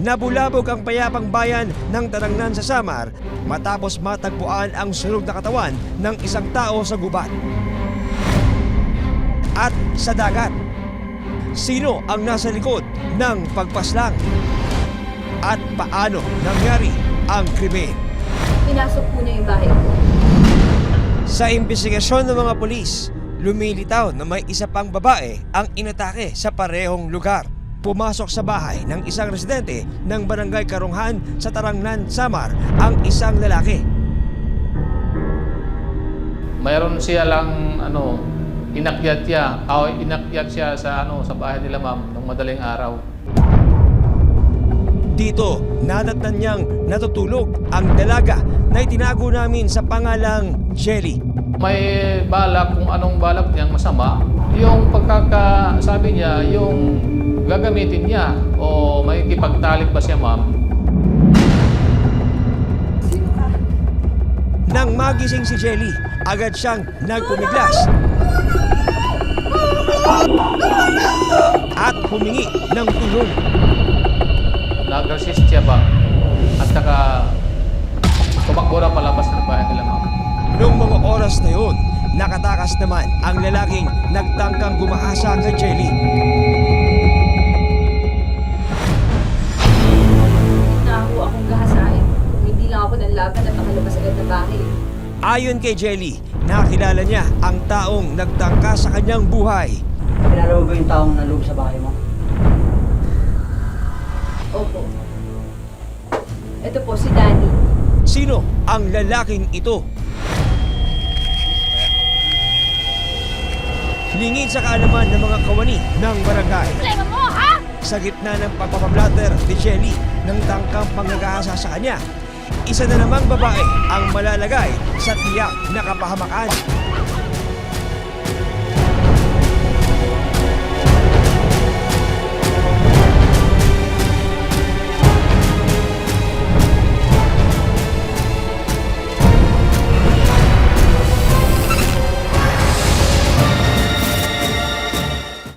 Nabulabog ang payapang bayan ng Tarangnan sa Samar matapos matagpuan ang sunog na katawan ng isang tao sa gubat. At sa dagat, sino ang nasa likod ng pagpaslang? At paano nangyari ang krimen? Pinasok po niya yung bahay ko. Sa imbestigasyon ng mga pulis, lumilitaw na may isa pang babae ang inatake sa parehong lugar. Pumasok sa bahay ng isang residente ng Barangay Karunghan sa Tarangnan, Samar ang isang lalaki. Mayroon siya lang inakyat siya sa sa bahay nila ma'am ng madaling araw. Dito, nadatnan niyang natutulog ang dalaga na itinago namin sa pangalang Jelly. May balak kung anong balak niyang masama. Yung pagkakasabi niya, yung gagamitin niya o may kipagtalik ba siya ma'am? Nang magising si Jelly, agad siyang nagpumiglas at humingi ng tulong. Nag-resist siya ba? At saka tumakbo na palabas ng bahay nila ma'am. Noong mga oras na yun, nakatakas naman ang lalaking nagtangkang gumahasa kay Jelly. Naku akong gahasain. Hindi lang ako nanlaban at nakalabas agad ng bahay. Ayon kay Jelly, nakilala niya ang taong nagtangka sa kanyang buhay. Kilala mo ba yung taong naloob sa bahay mo? Opo. Ito po si Danny. Sino ang lalaking ito? Lingid sa kaalaman ng mga kawani ng barangay. Problema mo, ha? Sa gitna ng pagpapablatter ni Jelly ng tangkang panggagahasa sa kanya, isa na namang babae ang malalagay sa tiyak na kapahamakan.